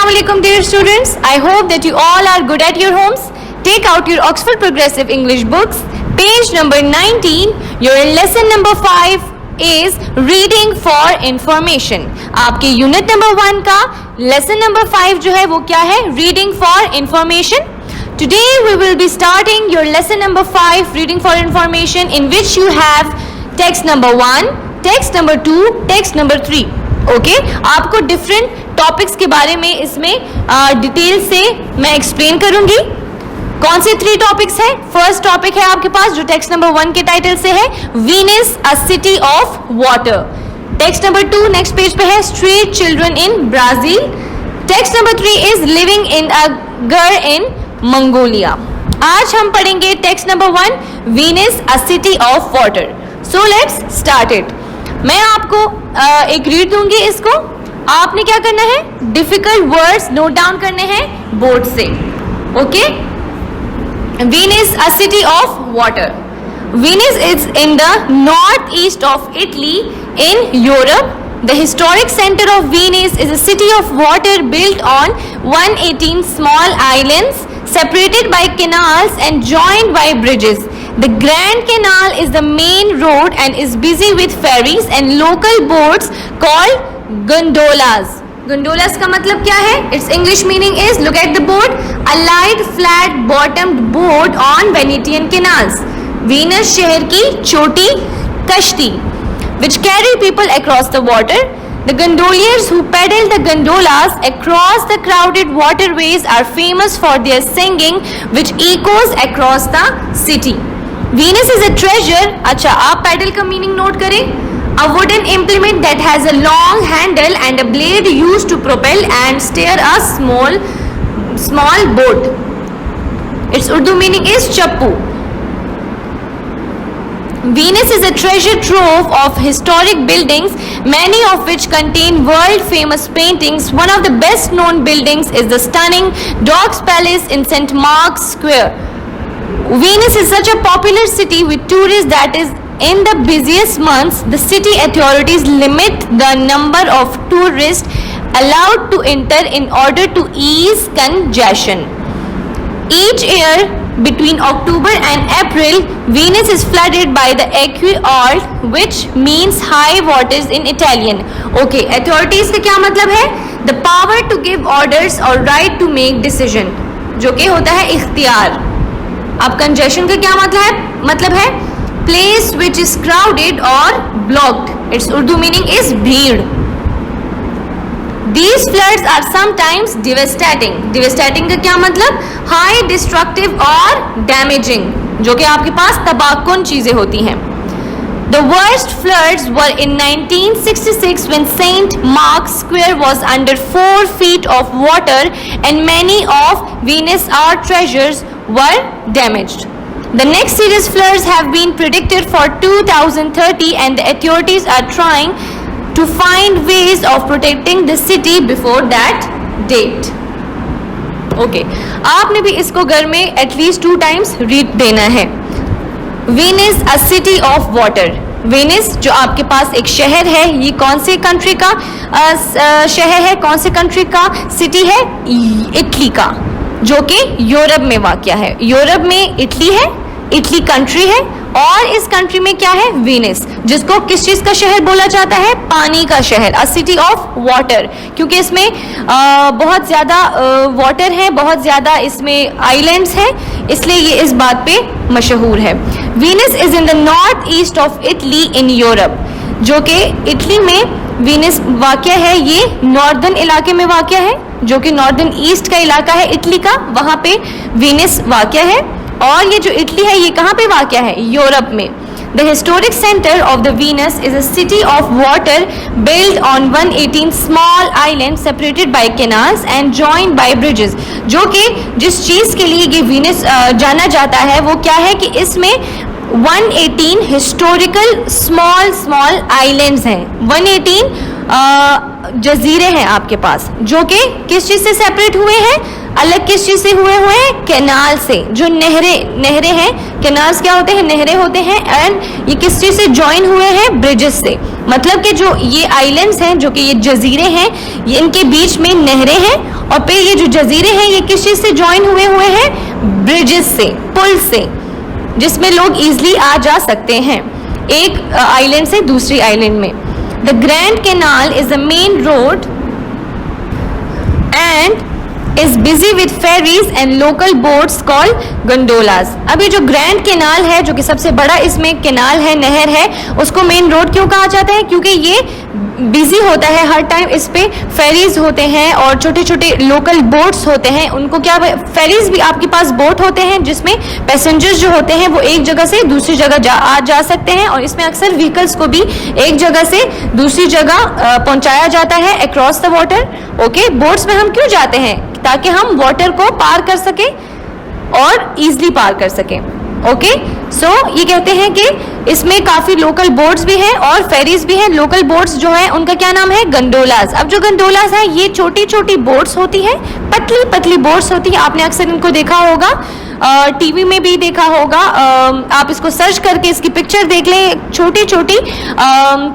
Assalamualaikum dear students. I hope that you all are good at your homes. Take out your Oxford Progressive English books. Page number 19. Your lesson number 5 is reading for information. आपके unit number 1 का lesson number 5 जो है वो क्या है? Reading for information. Today we will be starting your lesson number 5 reading for information, in which you have text number 1, text number 2, text number 3. Okay आपको different topics के बारे में इसमें डिटेल से मैं एक्सप्लेन करूंगी. कौन से 3 टॉपिक्स है? फर्स्ट टॉपिक है आपके पास जो टेक्स्ट नंबर 1 के टाइटल से है, Venice a city of water. Text number 2 next page पे है, street children in Brazil. Text number 3 is living in a घर इन मंगोलिया. आज हम पढ़ेंगे text number 1, Venice a city of water. So let's start it. मैं आपको एक read दूंगी, इसको आपने क्या करना है? डिफिकल्ट वर्ड्स नोट डाउन करने हैं बोर्ड से. Okay, Venus a city of water. Venus is in the north east of Italy in Europe. The historic center of Venice is a city of water built on 118 small islands separated by canals and joined by bridges. The Grand Canal is the main road and is busy with ferries and local boats called gondolas. Gondolas का मतलब क्या है? Its English meaning is, look at the board, a light flat bottomed boat on Venetian canals. Venice शहर की छोटी कश्ती which carry people across the water. The gondoliers who paddle the gondolas across the crowded waterways are famous for their singing which echoes across the city. Venus is a treasure. अच्छा, आप pedal का meaning note करें. A wooden implement that has a long handle and a blade used to propel and steer a small boat. Its Urdu meaning is chappu. Venus is a treasure trove of historic buildings, many of which contain world-famous paintings. One of the best-known buildings is the stunning Doges Palace in St. Mark's Square. Venus is such a popular city with tourists that is in the busiest months, the city authorities limit the number of tourists allowed to enter in order to ease congestion. Each year, between October and April, Venus is flooded by the acque alt, which means high waters in Italian. Okay, authorities का क्या मतलब है? The power to give orders or right to make decision, जो कि होता है इख्तियार. अब congestion का क्या मतलब है? Place which is crowded or blocked. Its Urdu meaning is भीड़. These floods are sometimes devastating. Devastating का क्या मतलब? High, destructive और damaging, जो कि आपके पास तबाहकुन चीजें होती हैं. The worst floods were in 1966 when St. Mark's Square was under 4 feet of water and many of Venus' art treasures were damaged. The next serious floods have been predicted for 2030 and the authorities are trying to find ways of protecting the city before that date. Okay, आपने भी इसको घर में at least 2 times read देना है. Venice, a city of water. Venice जो आपके पास एक शहर है, ये कौन से कंट्री का शहर है? कौन से कंट्री का सिटी है? इटली का, जो कि यूरोप में वाक़या है. यूरोप में इटली है, इटली कंट्री है, और इस कंट्री में क्या है? वीनस, जिसको किस चीज का शहर बोला जाता है? पानी का शहर, अ सिटी ऑफ वाटर, क्योंकि इसमें बहुत ज्यादा वाटर है, बहुत ज्यादा इसमें आइलैंड्स हैं, इसलिए ये इस बात पे मशहूर है. Venus is in the north east of Italy in Europe, जो कि इटली में वीनस वाक़या है. ये नॉर्दर्न इलाके में वाक़या है, जो कि नॉर्दर्न ईस्ट का इलाका है इटली का, वहाँ पे वीनस वाक़या है. और ये जो इटली है ये कहाँ पे वाक़या है? यूरोप में. The historic center of the Venus is a city of water built on 118 small islands separated by canals and joined by bridges. जो कि जिस चीज़ के लिए ये वीनस जाना जाता है वो क्या है कि इसमें 118 हिस्टोरिकल स्मॉल आइलैंड्स हैं. 118 जजीरे हैं आपके पास, जो कि किस चीज़ से सेपरेट हुए हैं? अलग किस चीज़ से हुए हैं? कैनाल से. जो नहरें हैं, कैनाल्स क्या होते हैं? नहरें होते हैं. एंड ये किस चीज़ से ज्वाइन हुए हैं? ब्रिजेस से. मतलब कि जो ये आइलैंड्स हैं, जो कि ये जजीरे हैं, ये इनके बीच में नहरें हैं और फिर ये जो जजीरे हैं ये किस चीज से ज्वाइन हुए हैं? ब्रिजेस से, पुल से, जिसमें लोग इजीली आ जा सकते हैं एक आइलैंड से दूसरी आइलैंड में। The grand canal is a main road and is busy with ferries and local boats called gondolas। अब ये जो ग्रैंड कैनाल है, जो कि सबसे बड़ा इसमें कैनाल है, नहर है, उसको मेन रोड क्यों कहा जाता है? क्योंकि ये बिजी होता है हर टाइम, इस पे फेरीज होते हैं और छोटे छोटे लोकल बोट्स होते हैं। उनको क्या, फेरीज भी आपके पास बोट होते हैं जिसमें पैसेंजर्स जो होते हैं वो एक जगह से दूसरी जगह आ जा सकते हैं, और इसमें अक्सर व्हीकल्स को भी एक जगह से दूसरी जगह पहुंचाया जाता है across the water. Okay, boats में हम क्यों जाते हैं? ताकि हम वाटर को पार कर सके और इजीली पार कर सके। ओके, सो ये कहते हैं कि इसमें काफी लोकल बोट्स भी हैं और फेरीज भी हैं। लोकल बोट्स जो है उनका क्या नाम है? गंडोलास। अब जो गंडोलास है ये छोटी छोटी बोट्स होती है, पतली पतली बोट्स होती है। आपने अक्सर इनको देखा होगा, टीवी में भी देखा होगा। आप इसको सर्च करके इसकी पिक्चर देख लें। छोटी छोटी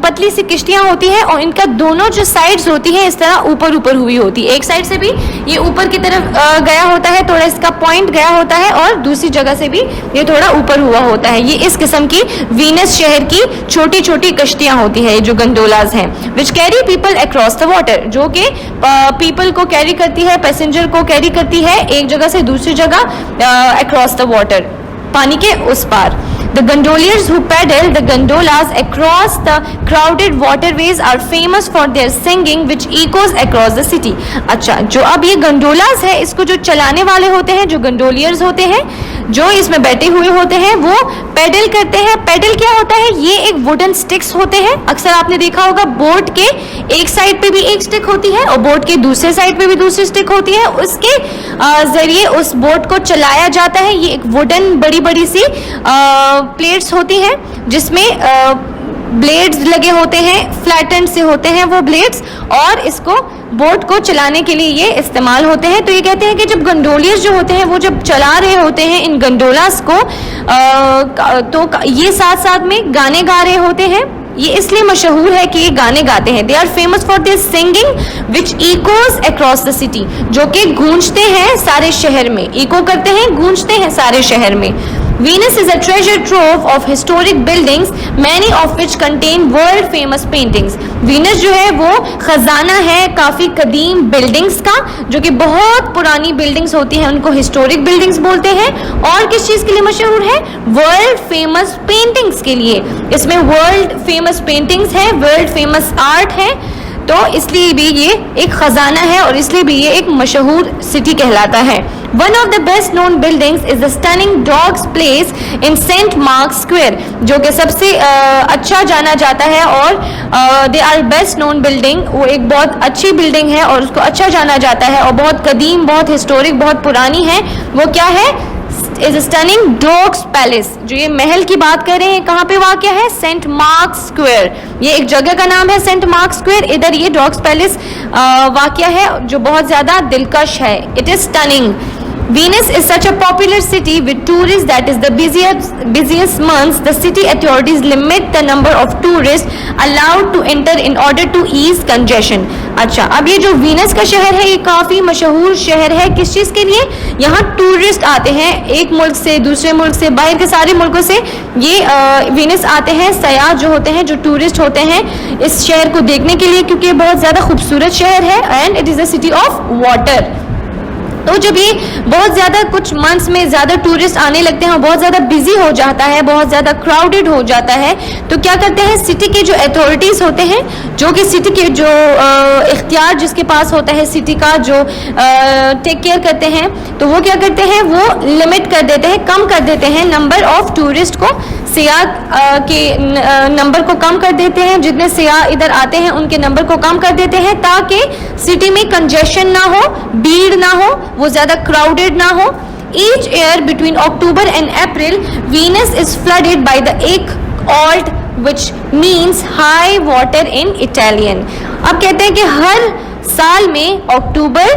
पतली सी किश्तियां होती हैं और इनका दोनों जो साइड्स होती है इस तरह ऊपर ऊपर हुई होती है। एक साइड से भी ये ऊपर की तरफ गया होता है, थोड़ा इसका पॉइंट गया होता है, और दूसरी जगह से भी ये थोड़ा ऊपर हुआ होता है। ये इस किस्म की वीनस शहर की छोटी छोटी कश्तियां होती है जो गंडोलाज हैं, which carry people across the water, जो कि पीपल को कैरी करती है, पैसेंजर को कैरी करती है एक जगह से दूसरी जगह across the water, पानी के उस पार। The gondoliers who paddle the gondolas across the crowded waterways are famous for their singing which echoes across the city। अच्छा, जो अब ये गंडोलास है इसको जो चलाने वाले होते हैं, जो गंडोलियर्स होते हैं, जो इसमें बैठे हुए होते हैं, वो पैडल करते हैं। पैडल क्या होता है? ये एक वुडन स्टिक्स होते हैं। अक्सर आपने देखा होगा बोट के एक साइड पे भी एक स्टिक होती है और बोट के दूसरे साइड पे भी दूसरी स्टिक होती है। उसके जरिए उस बोट को चलाया जाता है। ये एक वुडन बड़ी बड़ी सी प्लेट्स होती हैं जिसमें ब्लेड्स लगे होते हैं, फ्लैटेंड से होते हैं वो ब्लेड्स, और इसको बोट को चलाने के लिए ये इस्तेमाल होते हैं। तो ये कहते हैं कि जब गंडोलियर्स जो होते हैं वो जब चला रहे होते हैं इन गंडोलास को, तो ये साथ साथ में गाने गा रहे होते हैं। ये इसलिए मशहूर है कि ये गाने गाते हैं। They are famous for their singing which echoes across the city, जो कि गूंजते हैं सारे शहर में। इको करते हैं, गूंजते हैं सारे शहर में। Venus is a treasure trove of historic buildings, many of which contain world famous paintings। Venus जो है वो खजाना है काफी कदीम बिल्डिंग्स का, जो कि बहुत पुरानी बिल्डिंग्स होती हैं, उनको हिस्टोरिक बिल्डिंग्स बोलते हैं। और किस चीज के लिए मशहूर है? वर्ल्ड फेमस पेंटिंग्स के लिए। इसमें वर्ल्ड फेमस पेंटिंग्स है, वर्ल्ड फेमस आर्ट है, तो इसलिए भी ये एक खजाना है और इसलिए भी ये एक मशहूर सिटी कहलाता है। One of the best known buildings is the stunning Dogs Place in St. Mark's Square, जो कि सबसे अच्छा जाना जाता है और they are best known building, वो एक बहुत अच्छी बिल्डिंग है और उसको अच्छा जाना जाता है और बहुत कदीम, बहुत हिस्टोरिक, बहुत पुरानी है। वो क्या है? Is stunning dogs palace. जो ये महल की बात कर रहे हैं, कहाँ पे वाक़या है? Saint Mark's Square. ये एक जगह का नाम है सेंट मार्क्स स्क्वायर। इधर ये डॉग्स पैलेस वाक़या है जो बहुत ज़्यादा दिलकश है। It is stunning. Venus is such a popular city with tourists that is the busiest months. The city authorities limit the number of tourists allowed to enter in order to ease congestion। अच्छा, अब ये जो Venus का शहर है ये काफ़ी मशहूर शहर है। किस चीज़ के लिए? यहाँ टूरिस्ट आते हैं एक मुल्क से, दूसरे मुल्क से, बाहर के सारे मुल्कों से ये वीनस आते हैं। सयाह जो होते हैं, जो टूरिस्ट होते हैं इस शहर को देखने के लिए, क्योंकि ये बहुत ज़्यादा खूबसूरत शहर है and it is a city of water. तो जब ये बहुत ज़्यादा कुछ मंथ्स में ज़्यादा टूरिस्ट आने लगते हैं और बहुत ज़्यादा बिजी हो जाता है, बहुत ज़्यादा क्राउडेड हो जाता है, तो क्या करते हैं सिटी के जो अथॉरिटीज़ होते हैं, जो कि सिटी के जो इख्तियार जिसके पास होता है सिटी का, जो टेक केयर करते हैं, तो वो क्या करते हैं? वो लिमिट कर देते हैं, कम कर देते हैं नंबर ऑफ टूरिस्ट को, सियाह के नंबर को कम कर देते हैं। जितने सियाह इधर आते हैं उनके नंबर को कम कर देते हैं ताकि सिटी में कंजेशन ना हो, भीड़ ना हो, वो ज़्यादा क्राउडेड ना हो। Each year between October and April, Venus is flooded by the Ecalt, which means high water in Italian। अब कहते हैं कि हर साल में अक्टूबर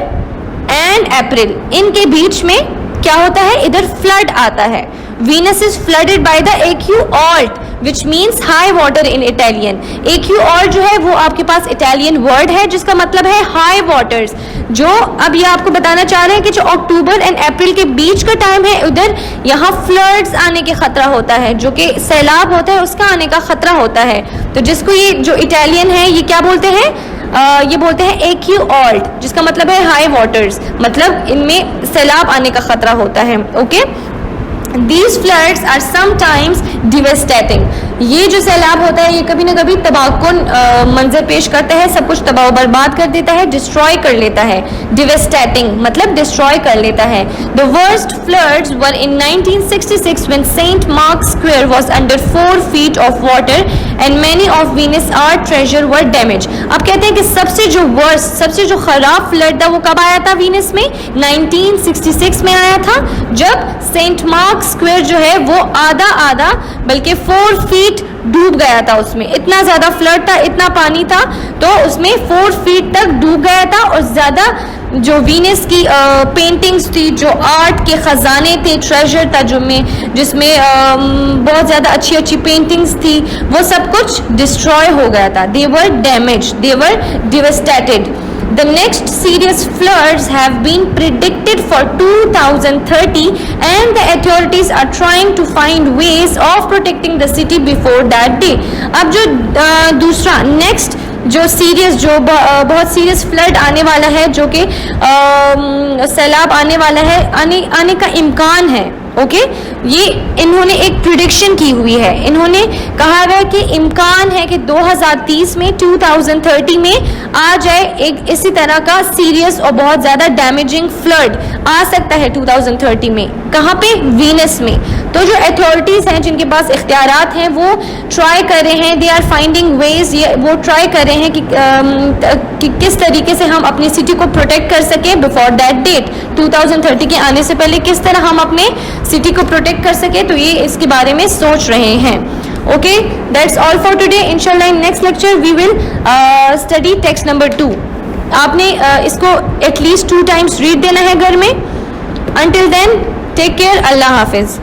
एंड अप्रैल इनके बीच में क्या होता है? इधर फ्लड आता है। Venus is flooded by the Ecalt, which means high water in Italian. AQR जो है वो आपके पास इटालियन वर्ड है जिसका मतलब है हाई वाटर्स। जो अब ये आपको बताना चाह रहे हैं कि जो अक्टूबर एंड अप्रैल के बीच का टाइम है उधर यहाँ फ्लड्स आने के खतरा होता है, जो कि सैलाब होता है उसका आने का खतरा होता है। तो जिसको ये जो इटालियन है ये क्या बोलते हैं, ये बोलते हैं AQR, जिसका मतलब है हाई वाटर्स, मतलब इनमें सैलाब आने का खतरा होता है। Okay, These floods are sometimes devastating. ये जो सैलाब होता है ये कभी ना कभी तबाहकुन मंजर पेश करता है, सब कुछ तबाह बर्बाद कर देता है, डिस्ट्रॉय कर लेता है। Devastating मतलब डिस्ट्रॉय कर लेता है। The worst floods were in 1966 when St. Mark's Square was under 4 feet of water and many of Venice art treasure were damaged. अब कहते हैं कि सबसे जो worst, सबसे जो खराब फ्लड था वो कब आया था वीनिस में? 1966 में आया था, जब सेंट मार्क स्क्वायर जो है वो आधा बल्कि 4 फीट डूब गया था। उसमें इतना ज़्यादा फ्लड था, इतना पानी था, तो उसमें 4 फीट तक डूब गया था। और ज़्यादा जो वीनिस की पेंटिंग्स थी, जो आर्ट के ख़जाने थे, ट्रेजर था जिसमें बहुत ज़्यादा अच्छी अच्छी पेंटिंग्स थी, वो सब कुछ डिस्ट्रॉय हो गया था। They were damage, they were devastated. The next serious floods have been predicted for 2030 and the authorities are trying to find ways of protecting the city before that day. अब जो दूसरा नेक्स्ट जो serious जो बहुत serious flood आने वाला है, जो कि सैलाब आने वाला है, आने का इम्कान है। ओके, ये इन्होंने एक प्रिडिक्शन की हुई है। इन्होंने कहा है कि इम्कान है कि 2030 में 2030 में आ जाए एक इसी तरह का सीरियस और बहुत ज़्यादा डैमेजिंग फ्लड आ सकता है 2030 में। कहाँ पे? वीनस में। तो जो अथॉरिटीज़ हैं जिनके पास इख्तियारात हैं वो ट्राई कर रहे हैं, दे आर फाइंडिंग वेज, वो ट्राई कर रहे हैं कि किस तरीके से हम अपनी सिटी को प्रोटेक्ट कर सकें बिफोर दैट डेट। 2030 के आने से पहले किस तरह हम अपने सिटी को प्रोटेक्ट कर सके, तो ये इसके बारे में सोच रहे हैं। Okay, that's all for today. इंशाल्लाह in next lecture we will study text number 2। आपने इसको एटलीस्ट 2 टाइम्स रीड देना है घर में। अंटिल देन टेक केयर, अल्लाह हाफिज।